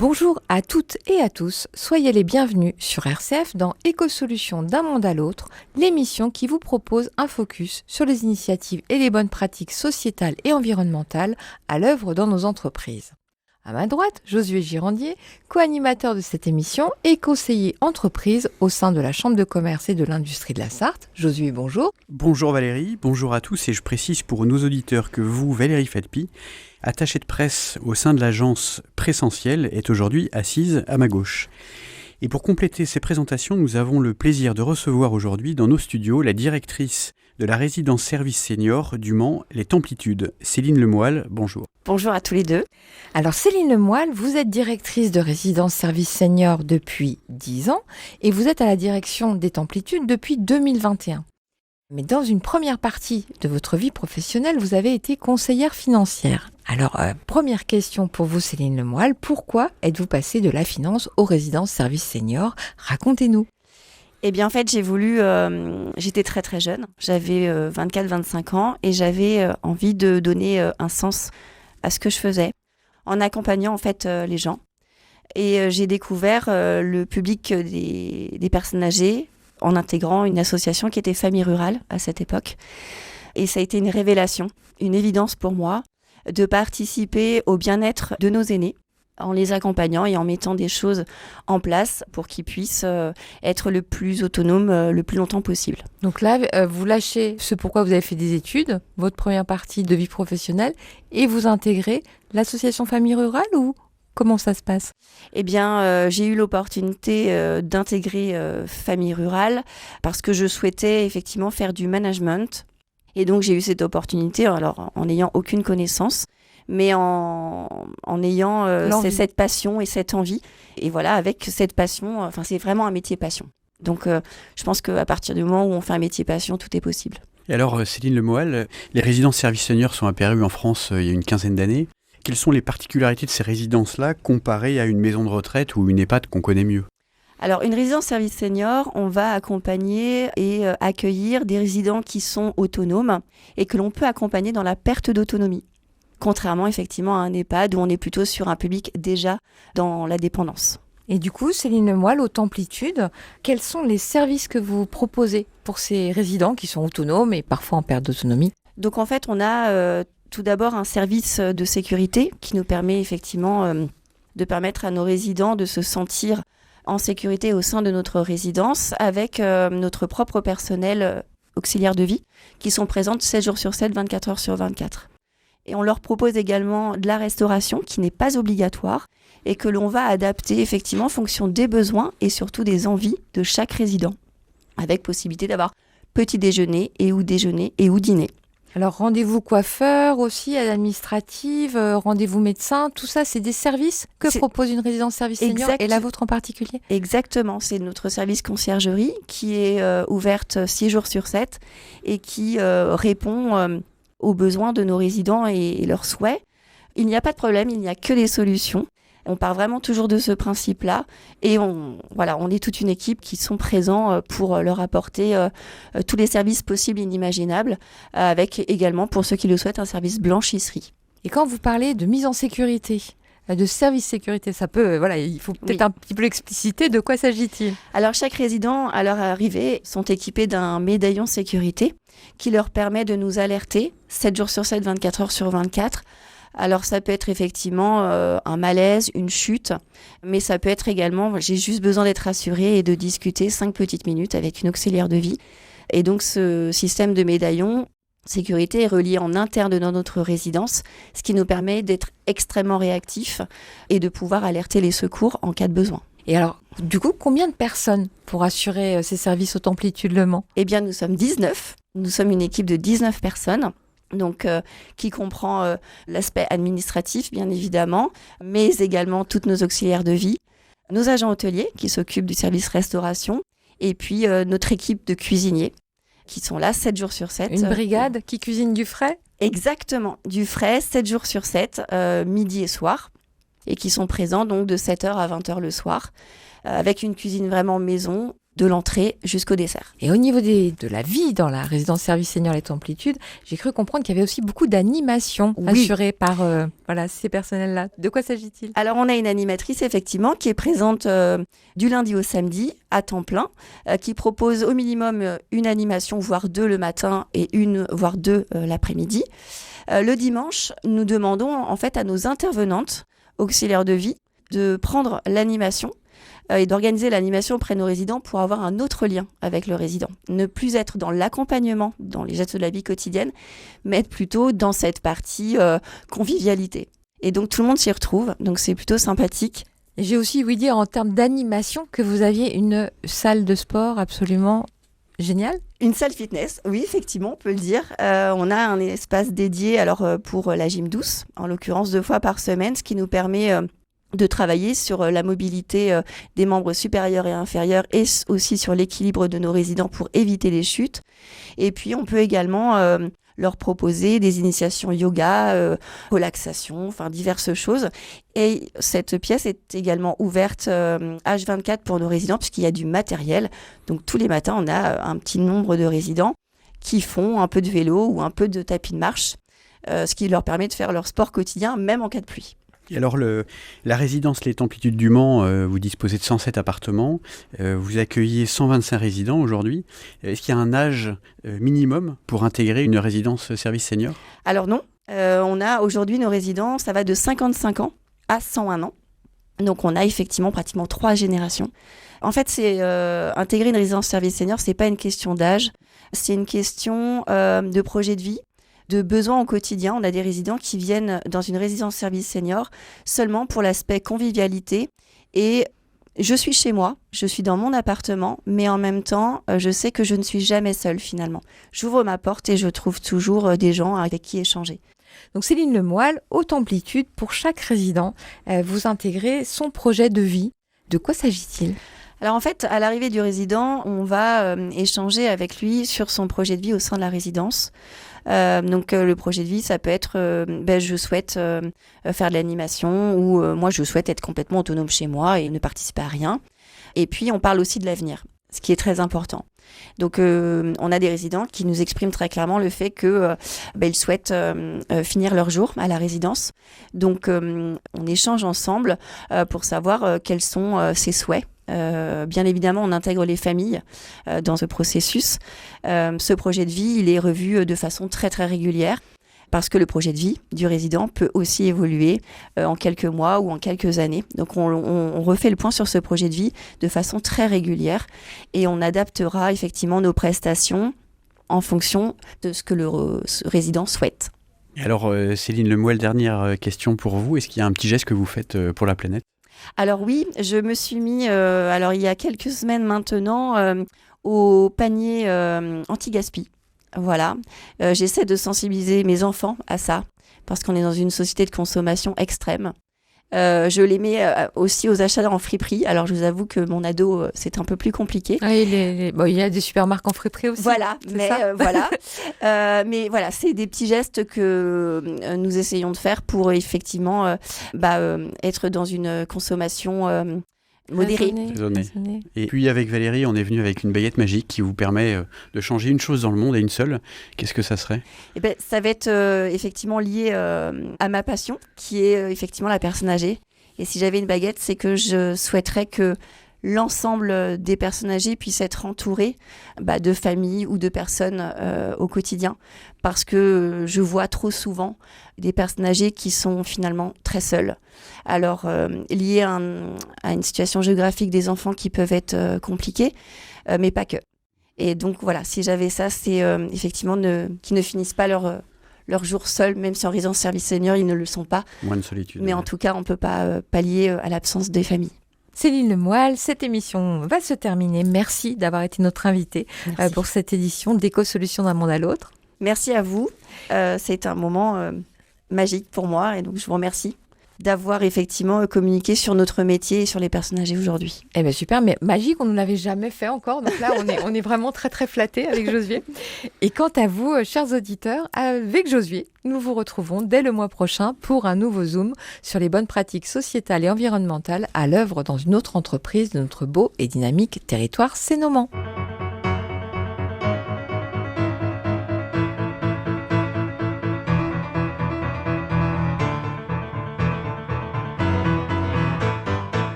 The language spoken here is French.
Bonjour à toutes et à tous, soyez les bienvenus sur RCF dans Écosolutions d'un monde à l'autre, l'émission qui vous propose un focus sur les initiatives et les bonnes pratiques sociétales et environnementales à l'œuvre dans nos entreprises. À ma droite, Josué Girandier, co-animateur de cette émission et conseiller entreprise au sein de la Chambre de commerce et de l'industrie de la Sarthe. Josué, bonjour. Bonjour Valérie, bonjour à tous et je précise pour nos auditeurs que vous, Valérie Fatpi, attachée de presse au sein de l'agence Pressentiel, est aujourd'hui assise à ma gauche. Et pour compléter ces présentations, nous avons le plaisir de recevoir aujourd'hui dans nos studios la directrice de la résidence service senior du Mans, les Templitudes, Céline Lemoyle. Bonjour. Bonjour à tous les deux. Alors Céline Lemoyle, vous êtes directrice de résidence service senior depuis 10 ans et vous êtes à la direction des Templitudes depuis 2021. Mais dans une première partie de votre vie professionnelle, vous avez été conseillère financière. Alors, première question pour vous Céline Lemoyle, pourquoi êtes-vous passée de la finance aux résidences service senior ? Racontez-nous. Eh bien, en fait, j'étais très très jeune. J'avais 24-25 ans et j'avais envie de donner un sens à ce que je faisais en accompagnant en fait les gens. Et j'ai découvert le public des personnes âgées en intégrant une association qui était Famille Rurale à cette époque. Et ça a été une révélation, une évidence pour moi de participer au bien-être de nos aînés, en les accompagnant et en mettant des choses en place pour qu'ils puissent être le plus autonomes le plus longtemps possible. Donc là, vous lâchez ce pourquoi vous avez fait des études, votre première partie de vie professionnelle, et vous intégrez l'association Famille Rurale ou comment ça se passe ? Eh bien, j'ai eu l'opportunité d'intégrer Famille Rurale parce que je souhaitais effectivement faire du management. Et donc, j'ai eu cette opportunité, alors en n'ayant aucune connaissance, mais en ayant cette passion et cette envie. Et voilà, avec cette passion, c'est vraiment un métier passion. Donc, je pense qu'à partir du moment où on fait un métier passion, tout est possible. Et alors, Céline Lemoyle, les résidences service senior sont apparues en France il y a une quinzaine d'années. Quelles sont les particularités de ces résidences-là comparées à une maison de retraite ou une EHPAD qu'on connaît mieux ? Alors, une résidence service senior, on va accompagner et accueillir des résidents qui sont autonomes et que l'on peut accompagner dans la perte d'autonomie. Contrairement effectivement à un EHPAD où on est plutôt sur un public déjà dans la dépendance. Et du coup, Céline Lemoyle, aux Templitudes, quels sont les services que vous proposez pour ces résidents qui sont autonomes et parfois en perte d'autonomie ? Donc en fait, on a tout d'abord un service de sécurité qui nous permet effectivement de permettre à nos résidents de se sentir en sécurité au sein de notre résidence avec notre propre personnel auxiliaire de vie qui sont présentes 7 jours sur 7, 24 heures sur 24. Et on leur propose également de la restauration qui n'est pas obligatoire et que l'on va adapter effectivement en fonction des besoins et surtout des envies de chaque résident, avec possibilité d'avoir petit déjeuner et ou dîner. Alors rendez-vous coiffeur aussi, aide administrative, rendez-vous médecin, tout ça c'est des services que propose une résidence service senior et la vôtre en particulier ? Exactement, c'est notre service conciergerie qui est ouverte 6 jours sur 7 et qui répond aux besoins de nos résidents et leurs souhaits. Il n'y a pas de problème, il n'y a que des solutions. On part vraiment toujours de ce principe-là et on est toute une équipe qui sont présents pour leur apporter tous les services possibles et inimaginables, avec également, pour ceux qui le souhaitent, un service blanchisserie. Et quand vous parlez de mise en sécurité, de service sécurité, ça peut, il faut peut-être un petit peu expliciter de quoi s'agit-il ? Alors chaque résident, à leur arrivée, sont équipés d'un médaillon sécurité qui leur permet de nous alerter 7 jours sur 7, 24 heures sur 24. Alors ça peut être effectivement un malaise, une chute, mais ça peut être également, j'ai juste besoin d'être rassurée et de discuter 5 petites minutes avec une auxiliaire de vie. Et donc ce système de médaillon sécurité est relié en interne dans notre résidence, ce qui nous permet d'être extrêmement réactifs et de pouvoir alerter les secours en cas de besoin. Et alors, du coup, combien de personnes pour assurer ces services aux Templitudes Le Mans ? Eh bien, nous sommes 19. Nous sommes une équipe de 19 personnes. Donc, qui comprend l'aspect administratif, bien évidemment, mais également toutes nos auxiliaires de vie, nos agents hôteliers qui s'occupent du service restauration, et puis notre équipe de cuisiniers qui sont là 7 jours sur 7. Une brigade qui cuisine du frais ? Exactement, du frais, 7 jours sur 7, midi et soir, et qui sont présents donc de 7h à 20h le soir, avec une cuisine vraiment maison, de l'entrée jusqu'au dessert. Et au niveau de la vie dans la résidence service senior Les Amplitudes, j'ai cru comprendre qu'il y avait aussi beaucoup d'animations assurées par ces personnels-là. De quoi s'agit-il ? Alors, on a une animatrice, effectivement, qui est présente du lundi au samedi, à temps plein, qui propose au minimum une animation, voire 2 le matin et 1, voire 2 l'après-midi. Le dimanche, nous demandons en fait à nos intervenantes auxiliaires de vie de prendre l'animation et d'organiser l'animation auprès de nos résidents pour avoir un autre lien avec le résident. Ne plus être dans l'accompagnement, dans les gestes de la vie quotidienne, mais être plutôt dans cette partie convivialité. Et donc tout le monde s'y retrouve, donc c'est plutôt sympathique. Et j'ai aussi ouï dire en termes d'animation que vous aviez une salle de sport absolument géniale. Une salle fitness, oui, effectivement, on peut le dire. On a un espace dédié pour la gym douce, en l'occurrence 2 fois par semaine, ce qui nous permet de travailler sur la mobilité des membres supérieurs et inférieurs et aussi sur l'équilibre de nos résidents pour éviter les chutes. Et puis, on peut également leur proposer des initiations yoga, relaxation, enfin diverses choses. Et cette pièce est également ouverte H24 pour nos résidents puisqu'il y a du matériel. Donc, tous les matins, on a un petit nombre de résidents qui font un peu de vélo ou un peu de tapis de marche, ce qui leur permet de faire leur sport quotidien, même en cas de pluie. Et alors, la résidence Les Amplitudes du Mans, vous disposez de 107 appartements, vous accueillez 125 résidents aujourd'hui. Est-ce qu'il y a un âge minimum pour intégrer une résidence service senior ? Alors non, on a aujourd'hui nos résidents, ça va de 55 ans à 101 ans. Donc on a effectivement pratiquement 3 générations. En fait, intégrer une résidence service senior, c'est pas une question d'âge, c'est une question de projet de vie, de besoins au quotidien. On a des résidents qui viennent dans une résidence service senior seulement pour l'aspect convivialité et je suis chez moi, je suis dans mon appartement, mais en même temps, je sais que je ne suis jamais seule finalement. J'ouvre ma porte et je trouve toujours des gens avec qui échanger. Donc Céline Lemoyle, haute amplitude, pour chaque résident, vous intégrez son projet de vie. De quoi s'agit-il ? Alors en fait, à l'arrivée du résident, on va échanger avec lui sur son projet de vie au sein de la résidence. Donc le projet de vie, ça peut être je souhaite faire de l'animation ou moi je souhaite être complètement autonome chez moi et ne participer à rien. Et puis on parle aussi de l'avenir, ce qui est très important. Donc on a des résidents qui nous expriment très clairement le fait que ils souhaitent finir leur jour à la résidence. Donc on échange ensemble pour savoir quels sont ses souhaits. Bien évidemment, on intègre les familles dans ce processus. Ce projet de vie, il est revu de façon très très régulière parce que le projet de vie du résident peut aussi évoluer en quelques mois ou en quelques années. Donc on refait le point sur ce projet de vie de façon très régulière et on adaptera effectivement nos prestations en fonction de ce que le résident souhaite. Et alors Céline Lemoyle, dernière question pour vous. Est-ce qu'il y a un petit geste que vous faites pour la planète ? Alors oui, je me suis mis, il y a quelques semaines maintenant, au panier anti-gaspi. Voilà, j'essaie de sensibiliser mes enfants à ça, parce qu'on est dans une société de consommation extrême. Je les mets aussi aux achats en friperie. Alors, je vous avoue que mon ado, c'est un peu plus compliqué. Ah, il y a des supermarques en friperie aussi. Voilà, mais c'est des petits gestes que nous essayons de faire pour effectivement être dans une consommation modérée. Raisonnée. Et puis, avec Valérie, on est venu avec une baguette magique qui vous permet de changer une chose dans le monde et une seule. Qu'est-ce que ça serait ? Ça va être effectivement lié à ma passion, qui est effectivement la personne âgée. Et si j'avais une baguette, c'est que je souhaiterais que l'ensemble des personnes âgées puissent être entourées de familles ou de personnes au quotidien. Parce que je vois trop souvent des personnes âgées qui sont finalement très seules. Alors, liées à une situation géographique des enfants qui peuvent être compliquées, mais pas que. Et donc voilà, si j'avais ça, c'est effectivement qu'ils ne finissent pas leur jour seuls, même si en résidence service senior, ils ne le sont pas. Moins de solitude. Mais en tout cas, on ne peut pas pallier à l'absence des familles. Céline Lemoyle, cette émission va se terminer. Merci d'avoir été notre invitée pour cette édition d'Éco-Solutions d'un monde à l'autre. Merci à vous. C'est un moment magique pour moi et donc je vous remercie. d'avoir effectivement communiqué sur notre métier et sur les personnes âgées aujourd'hui. Eh bien super, mais magique, on ne l'avait jamais fait encore. Donc là, on est vraiment très très flattés avec Josué. Et quant à vous, chers auditeurs, avec Josué, nous vous retrouvons dès le mois prochain pour un nouveau Zoom sur les bonnes pratiques sociétales et environnementales à l'œuvre dans une autre entreprise de notre beau et dynamique territoire sénoman.